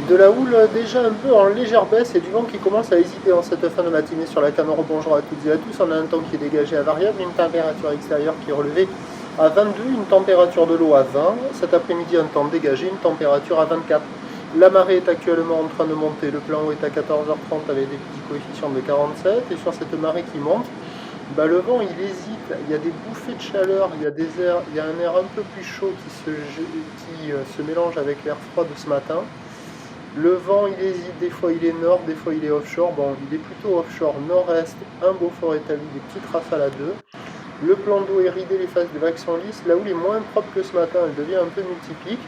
de la houle déjà un peu en légère baisse et du vent qui commence à hésiter en cette fin de matinée sur la Camaro. Bonjour à toutes et à tous. On a un temps qui est dégagé à variable, une température extérieure qui est relevée à 22, une température de l'eau à 20. Cet après-midi, un temps dégagé, une température à 24. La marée est actuellement en train de monter. Le plan eau est à 14h30 avec des petits coefficients de 47. Et sur cette marée qui monte, le vent il hésite, il y a des bouffées de chaleur, il y a un air un peu plus chaud qui se mélange avec l'air froid de ce matin. Le vent il hésite, des fois il est nord, des fois il est offshore. Bon, il est plutôt offshore nord-est, un beau fort établi, des petites rafales à 2. Le plan d'eau est ridé, les phases de vagues sont lisses. La houle est moins propre que ce matin, elle devient un peu multipique.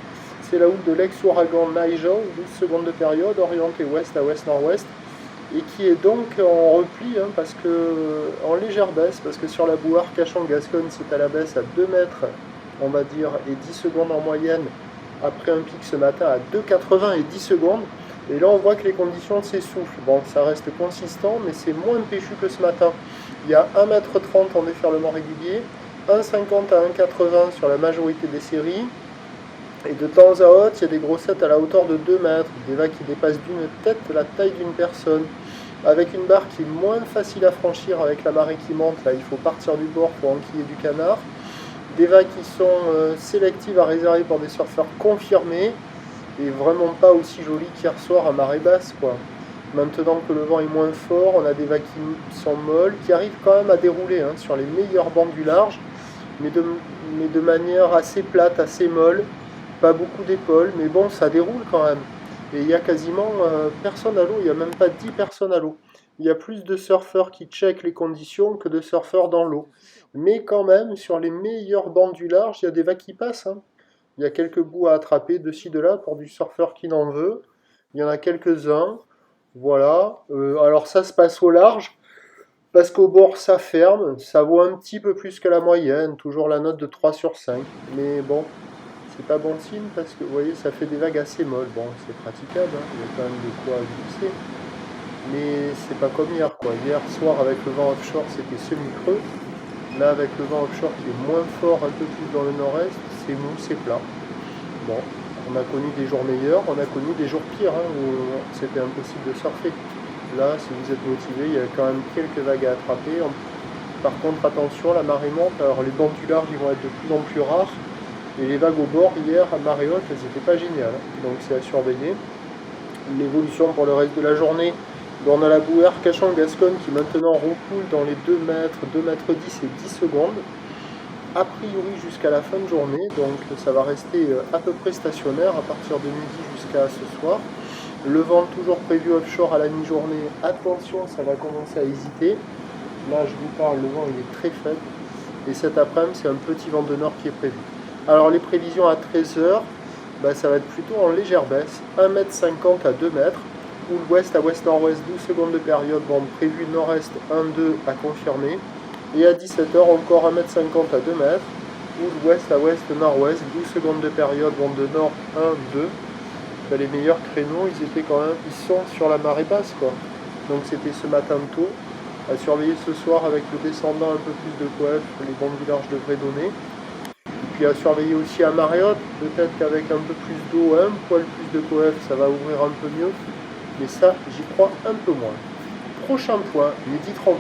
C'est la houle de l'ex-ouragan Nigel, 12 secondes de période, orientée ouest à ouest-nord-ouest, et qui est donc en repli, parce que, en légère baisse, parce que sur la bouard Cachan-Gascogne, c'est à la baisse à 2 mètres, on va dire, et 10 secondes en moyenne, après un pic ce matin à 2,80 et 10 secondes. Et là, on voit que les conditions s'essoufflent. Bon, ça reste consistant, mais c'est moins péchu que ce matin. Il y a 1,30 m en déferlement régulier, 1,50 à 1,80 sur la majorité des séries. Et de temps à autre, il y a des grossettes à la hauteur de 2 mètres, des vagues qui dépassent d'une tête la taille d'une personne, avec une barre qui est moins facile à franchir avec la marée qui monte. Là, il faut partir du bord pour enquiller du canard. Des vagues qui sont sélectives à réserver pour des surfeurs confirmés, et vraiment pas aussi jolies qu'hier soir à marée basse, quoi. Maintenant que le vent est moins fort, on a des vagues qui sont molles, qui arrivent quand même à dérouler sur les meilleures bandes du large, mais de manière assez plate, assez molle. Pas beaucoup d'épaules, mais bon, ça déroule quand même. Et il y a quasiment personne à l'eau, il n'y a même pas 10 personnes à l'eau. Il y a plus de surfeurs qui checkent les conditions que de surfeurs dans l'eau. Mais quand même, sur les meilleures bandes du large, il y a des vagues qui passent. Il y a quelques bouts à attraper de ci, de là pour du surfeur qui n'en veut. Il y en a quelques-uns. Voilà. Alors ça se passe au large, parce qu'au bord ça ferme, ça vaut un petit peu plus que la moyenne, toujours la note de 3 sur 5. Mais bon, c'est pas bon signe parce que vous voyez, ça fait des vagues assez molles. Bon, c'est praticable, il y a quand même de quoi glisser. Mais c'est pas comme hier, quoi. Hier soir, avec le vent offshore, c'était semi-creux. Là, avec le vent offshore qui est moins fort, un peu plus dans le nord-est, c'est mou, c'est plat. Bon, on a connu des jours meilleurs, on a connu des jours pires, où c'était impossible de surfer. Là, si vous êtes motivé, il y a quand même quelques vagues à attraper. Par contre, attention, la marée monte. Alors, les bancs du large, ils vont être de plus en plus rares. Et les vagues au bord, hier, à marée haute, elles n'étaient pas géniales. Donc, c'est à surveiller. L'évolution pour le reste de la journée, on a la bouée Cachan-Gascogne qui maintenant recoule dans les 2 mètres, 2 mètres 10 et 10 secondes. A priori jusqu'à la fin de journée, donc ça va rester à peu près stationnaire à partir de midi jusqu'à ce soir. Le vent toujours prévu offshore à la mi-journée. Attention, ça va commencer à hésiter. Là, je vous parle, le vent il est très faible. Et cet après-midi, c'est un petit vent de nord qui est prévu. Alors, les prévisions à 13h, ça va être plutôt en légère baisse. 1,50 m à 2 mètres. Ou l'ouest à ouest-nord-ouest, 12 secondes de période. Vent prévu nord-est 1,2 à confirmer. Et à 17h, encore 1,50 m à 2 mètres. Ou l'ouest à ouest-nord-ouest, 12 secondes de période. Vent de nord 1,2. Les meilleurs créneaux, ils sont sur la marée basse, quoi. Donc c'était ce matin tôt. À surveiller ce soir avec le descendant un peu plus de coef, les bandes du large devraient donner. Et puis à surveiller aussi à marée haute, peut-être qu'avec un peu plus d'eau, un poil plus de coef, ça va ouvrir un peu mieux. Mais ça, j'y crois un peu moins. Prochain point, midi 32.